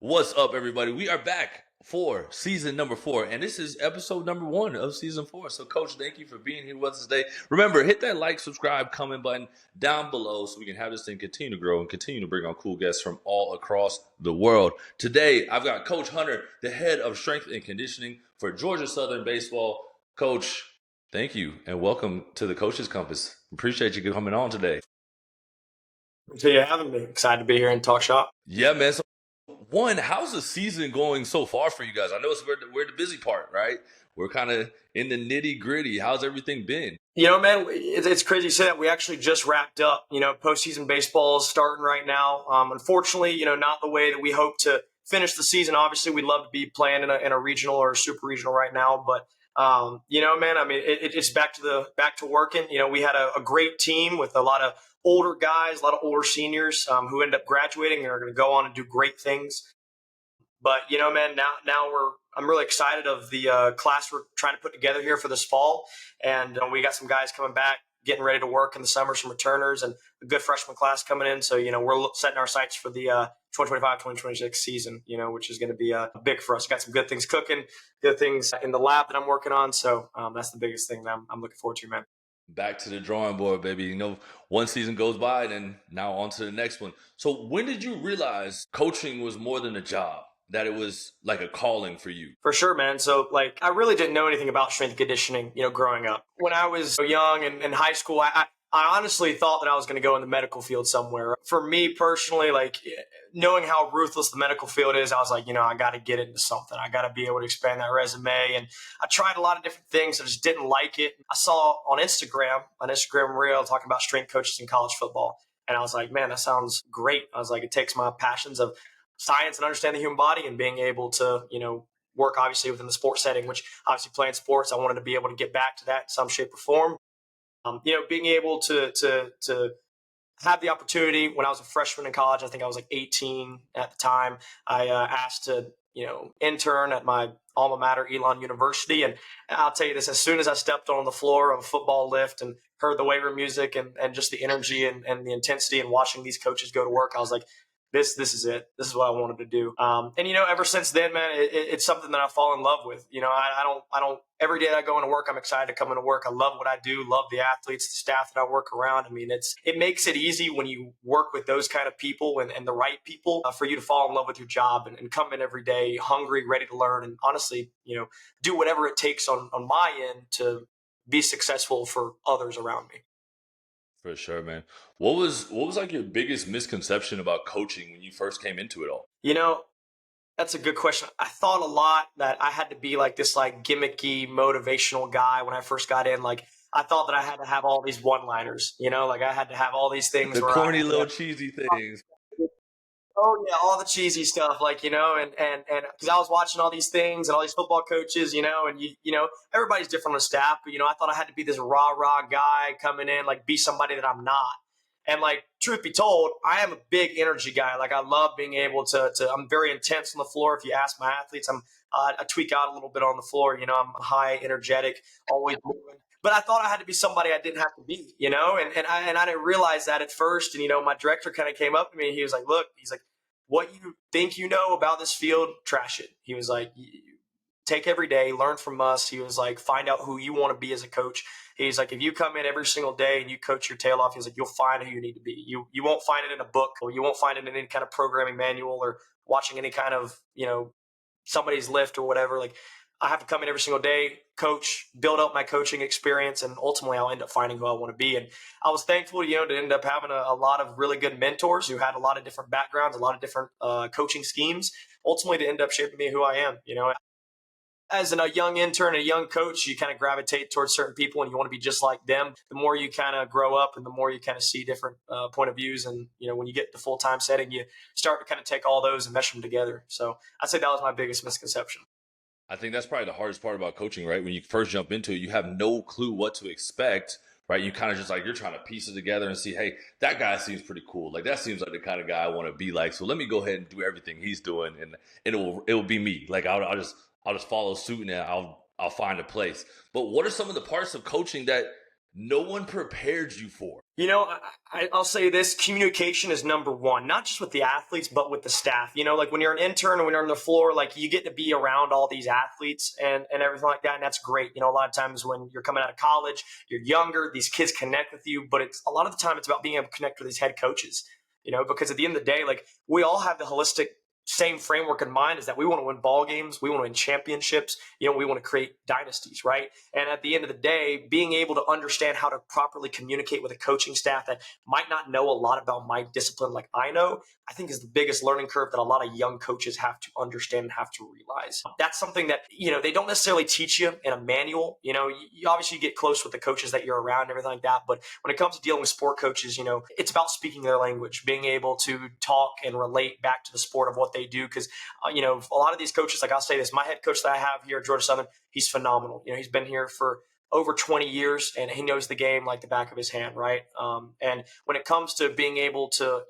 What's up, everybody? We are back for season number 4, and this is episode number 1 of season 4. So, Coach, thank you for being here with us today. Remember, hit that like, subscribe, comment button down below so we can have this thing continue to grow and continue to bring on cool guests from all across the world. Today, I've got Coach Hunter, the head of strength and conditioning for Georgia Southern Baseball. Coach, thank you, and welcome to the Coach's Compass. Appreciate you coming on today. Appreciate you having me. Excited to be here and talk shop. Yeah, man. So, one, how's the season going so far for you guys? I know we're the busy part, right? We're kind of in the nitty gritty. How's everything been? You know, man, it's crazy to say that we actually just wrapped up. You know, postseason baseball is starting right now. Unfortunately, not the way that we hope to finish the season. Obviously, we'd love to be playing in a regional or a super regional right now, but man, I mean, it's back to working. We had a great team with a lot of older guys, a lot of older seniors who end up graduating and are going to go on and do great things. But man, now I'm really excited of the class we're trying to put together here for this fall, and we got some guys coming back, getting ready to work in the summer, some returners, and a good freshman class coming in. So we're setting our sights for the 2025-2026 season. Which is going to be big for us. Got some good things cooking, good things in the lab that I'm working on. So that's the biggest thing that I'm looking forward to, man. Back to the drawing board, baby. One season goes by, and now on to the next one. So when did you realize coaching was more than a job? That it was like a calling for you? For sure, man. So I really didn't know anything about strength and conditioning, growing up. When I was young and in high school, I honestly thought that I was going to go in the medical field somewhere. For me personally, knowing how ruthless the medical field is, I was like, I got to get into something. I got to be able to expand that resume. And I tried a lot of different things. I just didn't like it. I saw on Instagram reel talking about strength coaches in college football. And I was like, man, that sounds great. I was like, it takes my passions of science and understand the human body and being able to, work obviously within the sports setting, which obviously playing sports, I wanted to be able to get back to that in some shape or form. Being able to have the opportunity when I was a freshman in college, I think I was 18 at the time. I asked to, intern at my alma mater, Elon University. And I'll tell you this, as soon as I stepped on the floor of a football lift and heard the weight room music and just the energy and the intensity and watching these coaches go to work, I was like, this is it. This is what I wanted to do. Ever since then, man, it's something that I fall in love with. I don't, every day that I go into work, I'm excited to come into work. I love what I do, love the athletes, the staff that I work around. I mean, it makes it easy when you work with those kind of people and the right people for you to fall in love with your job and come in every day hungry, ready to learn. And honestly, do whatever it takes on my end to be successful for others around me. For sure, man. What was your biggest misconception about coaching when you first came into it all? That's a good question. I thought a lot that I had to be this gimmicky motivational guy when I first got in. I thought that I had to have all these one-liners, I had to have all these things. The corny little cheesy things. Oh yeah, all the cheesy stuff, and because I was watching all these things and all these football coaches, and everybody's different on the staff, but I thought I had to be this rah guy coming in, be somebody that I'm not. And truth be told, I am a big energy guy. I love being able to I'm very intense on the floor. If you ask my athletes, I tweak out a little bit on the floor. I'm high energetic, always moving. But I thought I had to be somebody I didn't have to be, and I didn't realize that at first. And my director kind of came up to me and he was like, "Look," he's like, "what you think you know about this field, trash it." He was like, "Take every day, learn from us." He was like, "Find out who you want to be as a coach." He's like, "If you come in every single day and you coach your tail off," he's like, "you'll find who you need to be. You won't find it in a book, or you won't find it in any kind of programming manual or watching any kind of somebody's lift or whatever. I have to come in every single day, coach, build up my coaching experience, and ultimately I'll end up finding who I want to be." And I was thankful, to end up having a lot of really good mentors who had a lot of different backgrounds, a lot of different coaching schemes, ultimately to end up shaping me who I am. As a young intern, a young coach, you kind of gravitate towards certain people and you want to be just like them. The more you kind of grow up and the more you kind of see different point of views. And, when you get the full-time setting, you start to kind of take all those and mesh them together. So I'd say that was my biggest misconception. I think that's probably the hardest part about coaching, right? When you first jump into it, you have no clue what to expect, right? You kind of just you're trying to piece it together and see, hey, that guy seems pretty cool. That seems like the kind of guy I want to be like. So let me go ahead and do everything he's doing, and it will be me. I'll just follow suit and I'll find a place. But what are some of the parts of coaching that no one prepared you for? I'll say this: communication is number one, not just with the athletes, but with the staff. Like when you're an intern or when you're on the floor, like you get to be around all these athletes and everything like that. And that's great. A lot of times when you're coming out of college, you're younger, these kids connect with you, but it's a lot of the time it's about being able to connect with these head coaches, because at the end of the day, like we all have the holistic same framework in mind is that we want to win ball games. We want to win championships. We want to create dynasties, right? And at the end of the day, being able to understand how to properly communicate with a coaching staff that might not know a lot about my discipline like I know, I think is the biggest learning curve that a lot of young coaches have to understand and have to realize. That's something that, they don't necessarily teach you in a manual. You obviously get close with the coaches that you're around and everything like that. But when it comes to dealing with sport coaches, it's about speaking their language, being able to talk and relate back to the sport of what they do. Because, a lot of these coaches, like I'll say this, my head coach that I have here at Georgia Southern, he's phenomenal. He's been here for over 20 years and he knows the game like the back of his hand, right? And when it comes to being able to,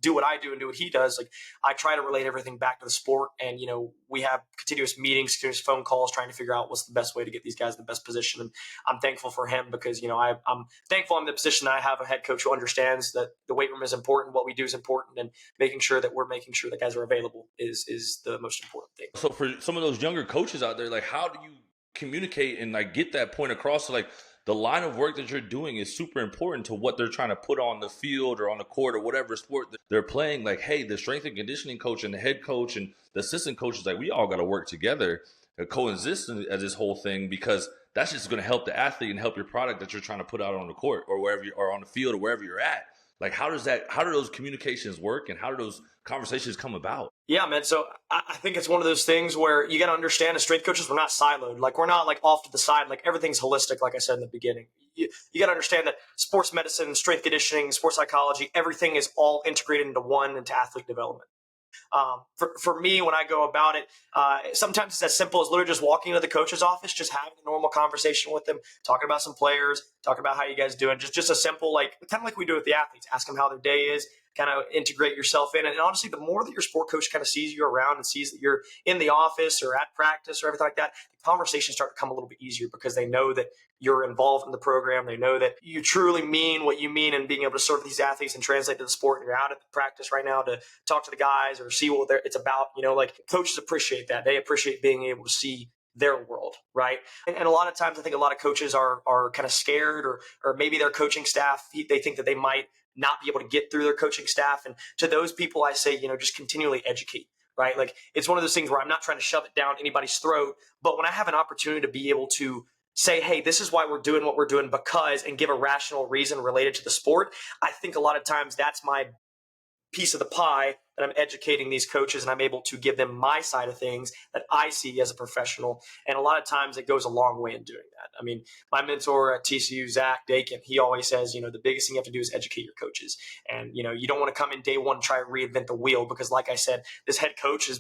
do what I do and do what he does, like I try to relate everything back to the sport. And, we have continuous meetings, continuous phone calls, trying to figure out what's the best way to get these guys in the best position. And I'm thankful for him because, I'm thankful I'm in the position that I have a head coach who understands that the weight room is important, what we do is important, and making sure that we're making sure that guys are available is the most important thing. So for some of those younger coaches out there, like how do you communicate and like get that point across? So like the line of work that you're doing is super important to what they're trying to put on the field or on the court or whatever sport that they're playing. Like, hey, the strength and conditioning coach and the head coach and the assistant coaches, like we all got to work together, coexist as this whole thing, because that's just going to help the athlete and help your product that you're trying to put out on the court or wherever you are on the field or wherever you're at. Like, how do those communications work and how do those conversations come about? Yeah, man. So I think it's one of those things where you got to understand as strength coaches, we're not siloed. Like we're not like off to the side. Like everything's holistic. Like I said in the beginning, you got to understand that sports medicine, strength conditioning, sports psychology, everything is all integrated into athlete development. For me, when I go about it, sometimes it's as simple as literally just walking into the coach's office, just having a normal conversation with them, talking about some players, talking about how you guys doing, just a simple, like kind of like we do with the athletes, ask them how their day is, kind of integrate yourself in. And honestly, the more that your sport coach kind of sees you around and sees that you're in the office or at practice or everything like that, the conversations start to come a little bit easier because they know that you're involved in the program. They know that you truly mean what you mean and being able to serve these athletes and translate to the sport. And you're out at the practice right now to talk to the guys or see what it's about. Like coaches appreciate that. They appreciate being able to see their world, right? And a lot of times I think a lot of coaches are kind of scared or maybe their coaching staff, they think that they might not be able to get through their coaching staff. And to those people, I say, just continually educate, right? Like it's one of those things where I'm not trying to shove it down anybody's throat, but when I have an opportunity to be able to say, hey, this is why we're doing what we're doing because, and give a rational reason related to the sport, I think a lot of times that's my piece of the pie that I'm educating these coaches and I'm able to give them my side of things that I see as a professional. And a lot of times it goes a long way in doing that. I mean, my mentor at TCU, Zach Dakin, he always says, the biggest thing you have to do is educate your coaches. And, you don't want to come in day one and try to reinvent the wheel because like I said, my head coach has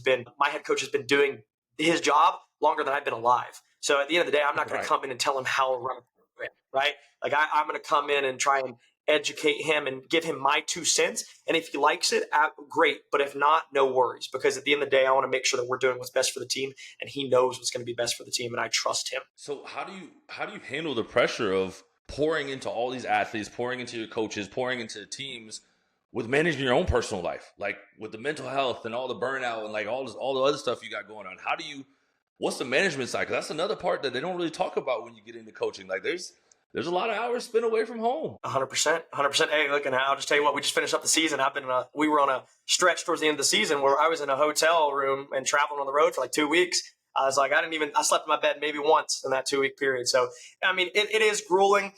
been doing his job longer than I've been alive. So at the end of the day, I'm not going to come in and tell him how to run a program, right? Like I'm going to come in and try and educate him and give him my 2 cents. And if he likes it, great. But if not, no worries. Because at the end of the day, I want to make sure that we're doing what's best for the team. And he knows what's going to be best for the team. And I trust him. So how do you handle the pressure of pouring into all these athletes, pouring into your coaches, pouring into the teams with managing your own personal life, like with the mental health and all the burnout and like all the other stuff you got going on? What's the management side? 'Cause that's another part that they don't really talk about when you get into coaching. Like there's a lot of hours spent away from home. 100%. Hey, look, and I'll just tell you what, we just finished up the season. We were on a stretch towards the end of the season where I was in a hotel room and traveling on the road for like 2 weeks. I was like, I slept in my bed maybe once in that 2-week period. So, I mean, it is grueling.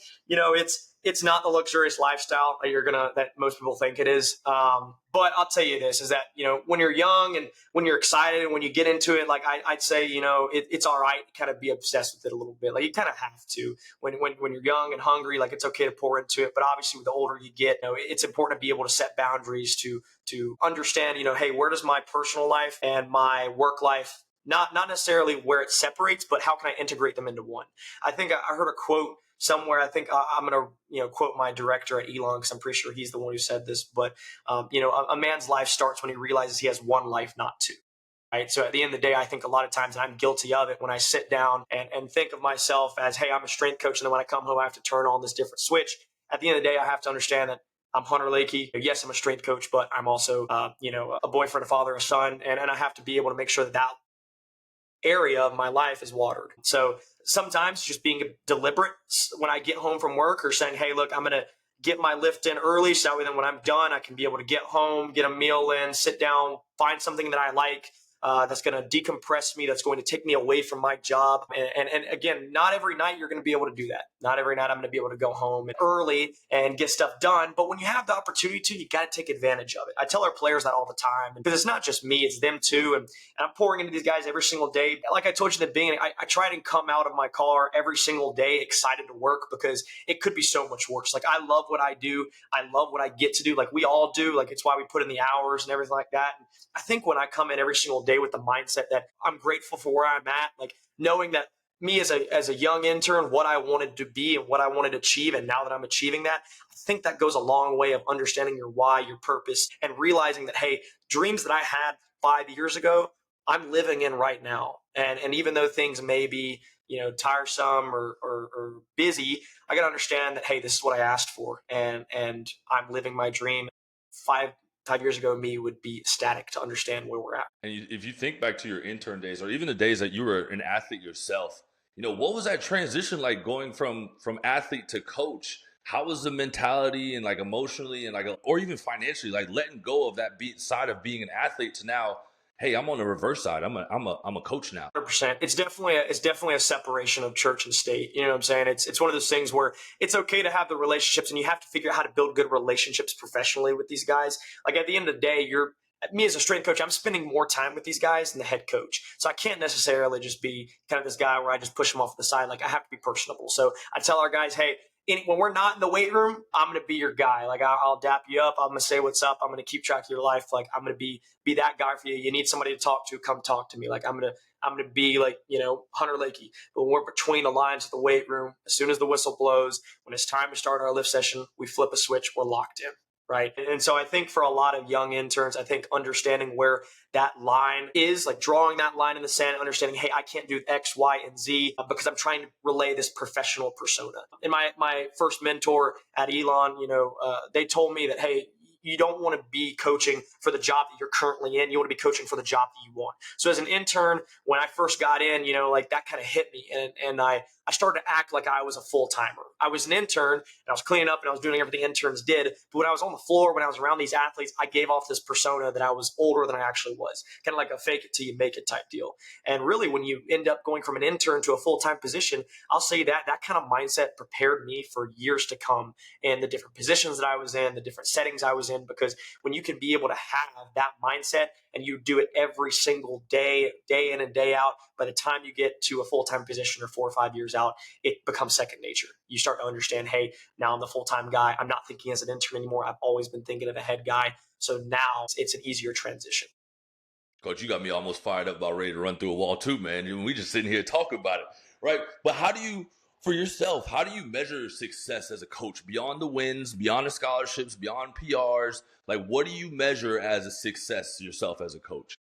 It's not the luxurious lifestyle that most people think it is. But I'll tell you this is that, when you're young and when you're excited and when you get into it, like I'd say, it's all right to kind of be obsessed with it a little bit. Like you kind of have to when you're young and hungry, like it's okay to pour into it. But obviously the older you get, it's important to be able to set boundaries to understand, hey, where does my personal life and my work life, not necessarily where it separates, but how can I integrate them into one? I think I heard a quote somewhere. I think I'm going to, quote my director at Elon because I'm pretty sure he's the one who said this. But, a man's life starts when he realizes he has one life, not two. Right. So at the end of the day, I think a lot of times, and I'm guilty of it, when I sit down and think of myself as, hey, I'm a strength coach. And then when I come home, I have to turn on this different switch. At the end of the day, I have to understand that I'm Hunter Lakey. Yes, I'm a strength coach, but I'm also, a boyfriend, a father, a son. And I have to be able to make sure that that area of my life is watered. So sometimes just being deliberate when I get home from work, or saying, hey, look, I'm going to get my lift in early. So that way, then when I'm done, I can be able to get home, get a meal in, sit down, find something that I like. That's going to decompress me, that's going to take me away from my job. And again, not every night you're going to be able to do that. Not every night I'm going to be able to go home early and get stuff done. But when you have the opportunity to, you got to take advantage of it. I tell our players that all the time, because it's not just me, it's them too. And I'm pouring into these guys every single day. Like I told you at the beginning, I try to come out of my car every single day excited to work, because it could be so much worse. Like, I love what I do. I love what I get to do. Like we all do. Like, it's why we put in the hours and everything like that. And I think when I come in every single day with the mindset that I'm grateful for where I'm at, like knowing that me as a young intern, what I wanted to be and what I wanted to achieve, and now that I'm achieving that, I think that goes a long way of understanding your why, your purpose, and realizing that, hey, dreams that I had 5 years ago, I'm living in right now. And even though things may be, tiresome or busy, I got to understand that, hey, this is what I asked for, and I'm living my dream. Five years ago, me would be ecstatic to understand where we're at. And if you think back to your intern days, or even the days that you were an athlete yourself, what was that transition like, going from athlete to coach? How was the mentality and like emotionally and like, or even financially, like letting go of that side of being an athlete to now, hey, I'm on the reverse side. I'm a coach now. 100%. It's definitely a separation of church and state. You know what I'm saying? It's one of those things where it's okay to have the relationships, and you have to figure out how to build good relationships professionally with these guys. Like, at the end of the day, me as a strength coach, I'm spending more time with these guys than the head coach. So I can't necessarily just be kind of this guy where I just push them off the side. Like, I have to be personable. So I tell our guys, hey, when we're not in the weight room, I'm going to be your guy. Like, I'll dap you up. I'm going to say what's up. I'm going to keep track of your life. Like, I'm going to be that guy for you. You need somebody to talk to, come talk to me. Like, I'm going to be like, Hunter Lakey. But when we're between the lines of the weight room, as soon as the whistle blows, when it's time to start our lift session, we flip a switch, we're locked in. Right. And so I think for a lot of young interns, I think understanding where that line is, like drawing that line in the sand, understanding, hey, I can't do X, Y, and Z because I'm trying to relay this professional persona. And my first mentor at Elon, they told me that, hey, you don't want to be coaching for the job that you're currently in. You want to be coaching for the job that you want. So as an intern, when I first got in, like that kind of hit me. And I started to act like I was a full-timer. I was an intern, and I was cleaning up, and I was doing everything interns did. But when I was on the floor, when I was around these athletes, I gave off this persona that I was older than I actually was. Kind of like a fake it till you make it type deal. And really, when you end up going from an intern to a full-time position, I'll say that kind of mindset prepared me for years to come in the different positions that I was in, the different settings I was in, because when you can be able to have that mindset and you do it every single day, day in and day out, by the time you get to a full-time position or 4 or 5 years out, it becomes second nature. You start to understand, hey, now I'm the full-time guy. I'm not thinking as an intern anymore. I've always been thinking of a head guy. So now it's an easier transition. Coach, you got me almost fired up, about ready to run through a wall too, man. We just sitting here talking about it, right? But for yourself, how do you measure success as a coach beyond the wins, beyond the scholarships, beyond PRs? Like, what do you measure as a success yourself as a coach?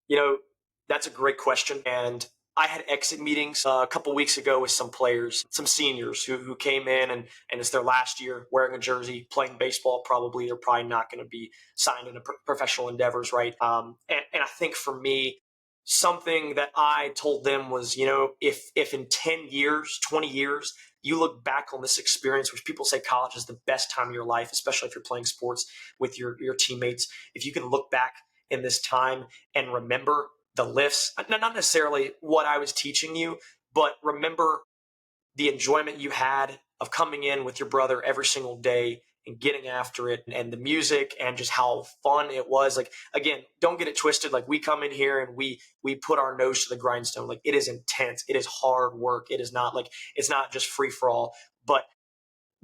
That's a great question. And I had exit meetings a couple weeks ago with some players, some seniors who came in and it's their last year wearing a jersey, playing baseball. Probably they're probably not going to be signed into professional endeavors, right? And I think for me, something that I told them was, if in 10 years, 20 years, you look back on this experience, which people say college is the best time of your life, especially if you're playing sports with your teammates. If you can look back in this time and remember the lifts, not necessarily what I was teaching you, but remember the enjoyment you had of coming in with your brother every single day and getting after it, and the music and just how fun it was. Like, again, don't get it twisted. Like, we come in here and we put our nose to the grindstone. Like, it is intense. It is hard work. It is not like, it's not just free for all, but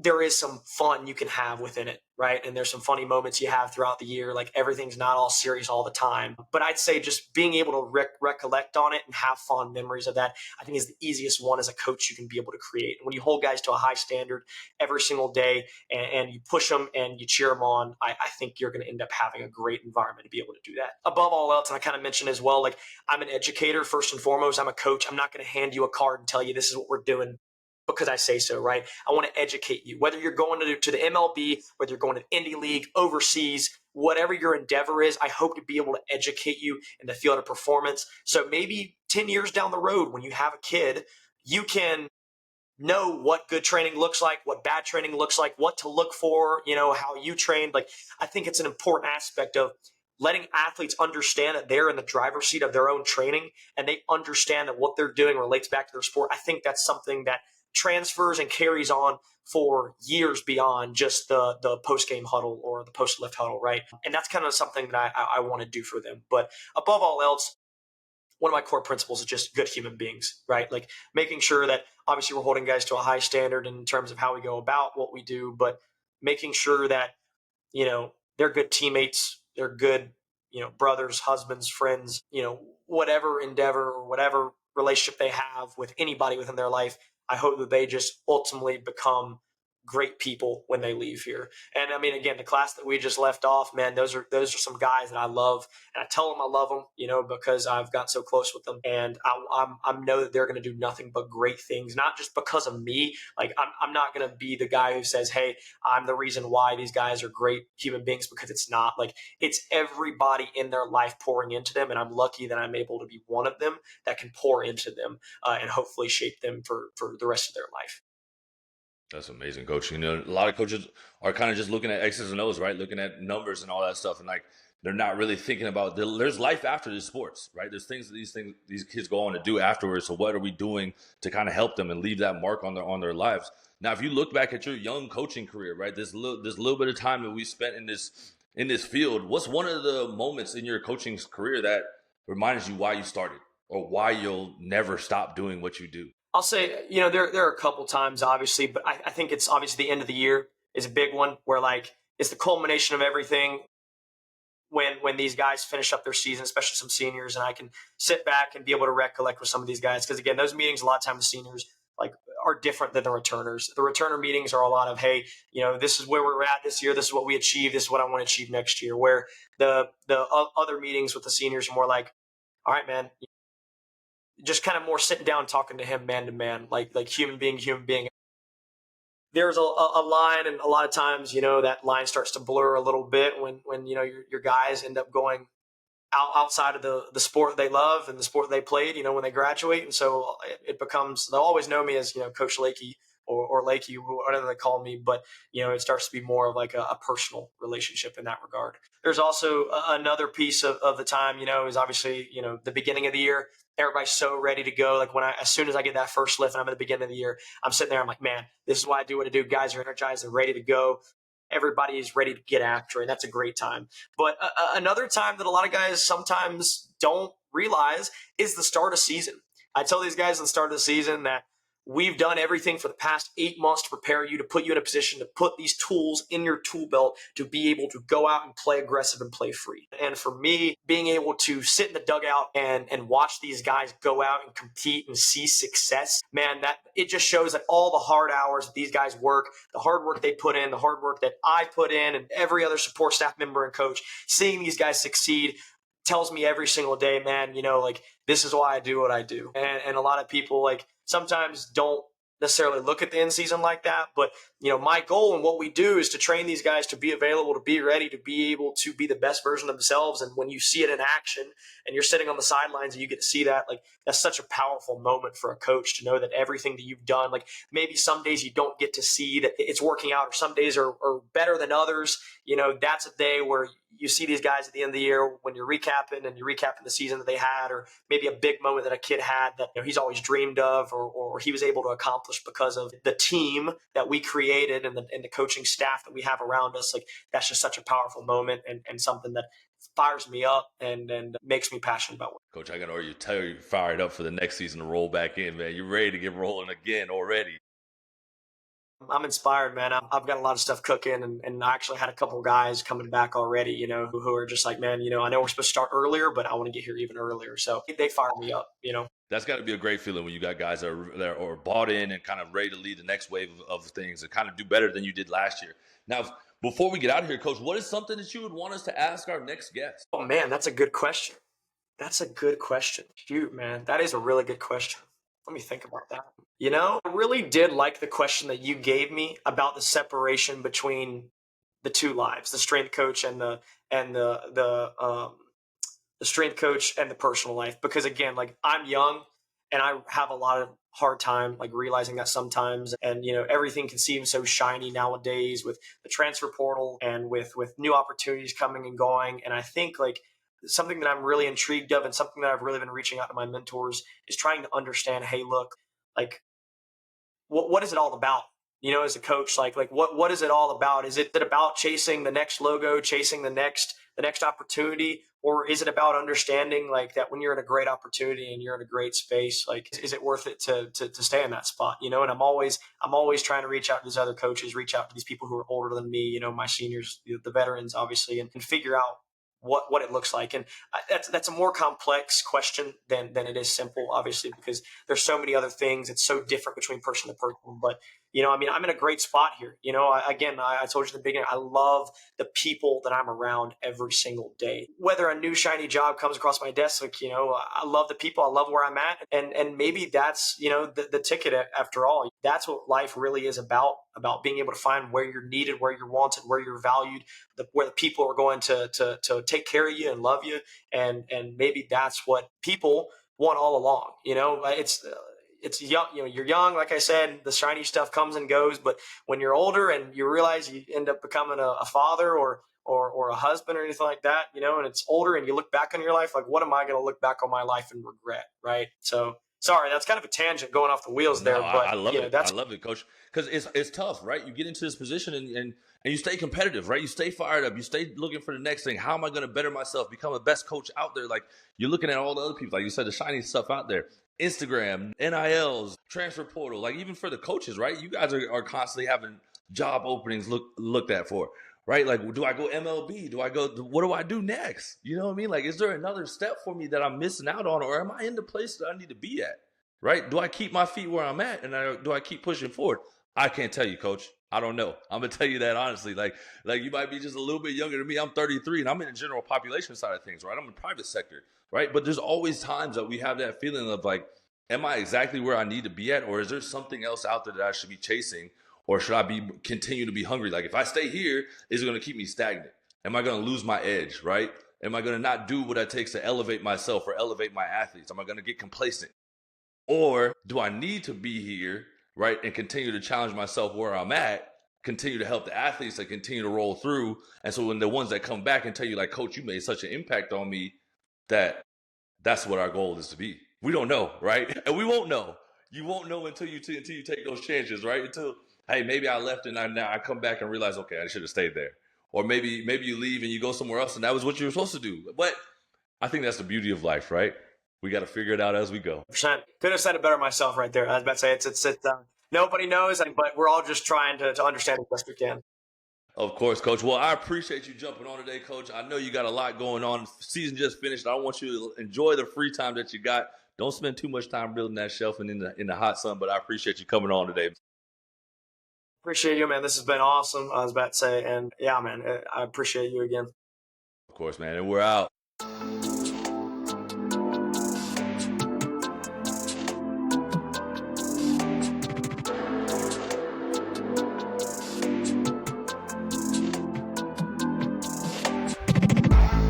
there is some fun you can have within it, right? And there's some funny moments you have throughout the year. Like everything's not all serious all the time. But I'd say just being able to recollect on it and have fond memories of that, I think is the easiest one as a coach you can be able to create. And when you hold guys to a high standard every single day and you push them and you cheer them on, I think you're going to end up having a great environment to be able to do that. Above all else, and I kind of mentioned as well, like I'm an educator first and foremost. I'm a coach. I'm not going to hand you a card and tell you this is what we're doing because I say so, right? I want to educate you. Whether you're going to the MLB, whether you're going to the Indie League, overseas, whatever your endeavor is, I hope to be able to educate you in the field of performance. So maybe 10 years down the road, when you have a kid, you can know what good training looks like, what bad training looks like, what to look for, how you trained. Like, I think it's an important aspect of letting athletes understand that they're in the driver's seat of their own training and they understand that what they're doing relates back to their sport. I think that's something that transfers and carries on for years beyond just the post-game huddle or the post-lift huddle, right? And that's kind of something that I want to do for them. But above all else, one of my core principles is just good human beings, right? Like making sure that obviously we're holding guys to a high standard in terms of how we go about what we do, but making sure that, they're good teammates, they're good, brothers, husbands, friends, whatever endeavor or whatever relationship they have with anybody within their life. I hope that they just ultimately become great people when they leave here. And I mean, again, the class that we just left off, man, those are some guys that I love, and I tell them I love them, because I've got so close with them, and I know that they're going to do nothing but great things, not just because of me. Like I'm not going to be the guy who says, hey, I'm the reason why these guys are great human beings, because it's not. Like it's everybody in their life pouring into them, and I'm lucky that I'm able to be one of them that can pour into them and hopefully shape them for the rest of their life. That's amazing, coach. A lot of coaches are kind of just looking at X's and O's, right? Looking at numbers and all that stuff, and like they're not really thinking about there's life after the sports, right? There's things these kids go on to do afterwards. So what are we doing to kind of help them and leave that mark on their lives? Now, if you look back at your young coaching career, right, this little bit of time that we spent in this field, what's one of the moments in your coaching career that reminds you why you started or why you'll never stop doing what you do? I'll say, there are a couple times, obviously, but I think it's obviously the end of the year is a big one where like it's the culmination of everything when these guys finish up their season, especially some seniors, and I can sit back and be able to recollect with some of these guys. Because again, those meetings, a lot of times the seniors like are different than the returners. The returner meetings are a lot of, hey, this is where we're at this year. This is what we achieved. This is what I want to achieve next year. Where the other meetings with the seniors are more like, all right, man, just kind of more sitting down talking to him man to man, like human being, human being. There's a line, and a lot of times, that line starts to blur a little bit when your guys end up going outside of the sport they love and the sport they played, when they graduate. And so it becomes, they'll always know me as, Coach Lakey or Lakey, whatever they call me. But, it starts to be more of like a personal relationship in that regard. There's also another piece of the time, is obviously, the beginning of the year. Everybody's so ready to go. Like as soon as I get that first lift and I'm at the beginning of the year, I'm sitting there. I'm like, man, this is why I do what I do. Guys are energized and ready to go. Everybody is ready to get after it. And that's a great time. But another time that a lot of guys sometimes don't realize is the start of season. I tell these guys at the start of the season that we've done everything for the past 8 months to prepare you, to put you in a position to put these tools in your tool belt to be able to go out and play aggressive and play free. And for me, being able to sit in the dugout and watch these guys go out and compete and see success, man, that it just shows that all the hard hours that these guys work, the hard work they put in, the hard work that I put in, and every other support staff member and coach, seeing these guys succeed tells me every single day, man, like this is why I do what I do. And a lot of people like sometimes don't necessarily look at the end season like that. But, my goal and what we do is to train these guys to be available, to be ready, to be able to be the best version of themselves. And when you see it in action and you're sitting on the sidelines and you get to see that, like that's such a powerful moment for a coach to know that everything that you've done, like maybe some days you don't get to see that it's working out, or some days are better than others. That's a day where you see these guys at the end of the year when you're recapping the season that they had, or maybe a big moment that a kid had that he's always dreamed of, or he was able to accomplish because of the team that we created and the coaching staff that we have around us. Like that's just such a powerful moment and something that fires me up and makes me passionate about it. Coach, I can already tell you're fired up for the next season to roll back in, man. You're ready to get rolling again already. I'm inspired, man. I've got a lot of stuff cooking, and I actually had a couple guys coming back already, who are just like, man, I know we're supposed to start earlier, but I want to get here even earlier. So they fire me up. That's got to be a great feeling when you got guys that are bought in and kind of ready to lead the next wave of things and kind of do better than you did last year. Now, before we get out of here, Coach, what is something that you would want us to ask our next guest? Oh, man, that's a good question. Shoot, man, that is a really good question. Let me think about that. I really did like the question that you gave me about the separation between the two lives, the strength coach and the strength coach and the personal life. Because again, like I'm young and I have a lot of hard time like realizing that sometimes. And everything can seem so shiny nowadays with the transfer portal and with new opportunities coming and going. And I think like something that I'm really intrigued of and something that I've really been reaching out to my mentors is trying to understand, hey, look, like what is it all about? As a coach, like what is it all about? Is it about chasing the next logo, chasing the next opportunity, or is it about understanding like that when you're in a great opportunity and you're in a great space, like is it worth it to stay in that spot? And I'm always trying to reach out to these other coaches, reach out to these people who are older than me, my seniors, the veterans, obviously, and figure out what it looks like. And that's a more complex question than it is simple, obviously, because there's so many other things. It's so different between person to person. But, I'm in a great spot here. I told you in the beginning, I love the people that I'm around every single day. Whether a new shiny job comes across my desk, like, I love the people. I love where I'm at. And maybe that's, the ticket after all. That's what life really is about being able to find where you're needed, where you're wanted, where you're valued, where the people are going to take care of you and love you. And maybe that's what people want all along. It's young, you're young, like I said, the shiny stuff comes and goes, but when you're older and you realize you end up becoming a father or a husband or anything like that, and it's older and you look back on your life, like, what am I going to look back on my life and regret? Right. So sorry, that's kind of a tangent going off the wheels there, but I love it. I love it, Coach, because it's tough, right? You get into this position and you stay competitive, right? You stay fired up. You stay looking for the next thing. How am I going to better myself, become the best coach out there? Like you're looking at all the other people, like you said, the shiny stuff out there. Instagram, NILs, transfer portal, like even for the coaches, right? You guys are constantly having job openings looked at for, right? Like, do I go MLB? What do I do next? You know what I mean? Like, is there another step for me that I'm missing out on, or am I in the place that I need to be at, right? Do I keep my feet where I'm at, and do I keep pushing forward? I can't tell you, Coach. I don't know. I'm gonna tell you that honestly. Like you might be just a little bit younger than me. I'm 33, and I'm in the general population side of things, right? I'm in the private sector, right? But there's always times that we have that feeling of like, am I exactly where I need to be at, or is there something else out there that I should be chasing, or should I continue to be hungry? Like if I stay here, is it going to keep me stagnant? Am I going to lose my edge, right? Am I going to not do what it takes to elevate myself or elevate my athletes? Am I going to get complacent? Or do I need to be here, right, and continue to challenge myself where I'm at, continue to help the athletes that continue to roll through? And so when the ones that come back and tell you like, Coach, you made such an impact on me, that's what our goal is to be. We don't know, right? And we won't know. You won't know until you take those chances, right? Until, hey, maybe I left and now I come back and realize, okay, I should have stayed there. Or maybe you leave and you go somewhere else and that was what you were supposed to do. But I think that's the beauty of life, right? We got to figure it out as we go. Could have said it better myself right there. I was about to say it's nobody knows, but we're all just trying to understand as best we can. Of course, Coach. Well, I appreciate you jumping on today, Coach. I know you got a lot going on. Season just finished. I want you to enjoy the free time that you got. Don't spend too much time building that shelf and in the hot sun, but I appreciate you coming on today. Appreciate you, man. This has been awesome. I was about to say, and yeah, man, I appreciate you again. Of course, man. And we're out.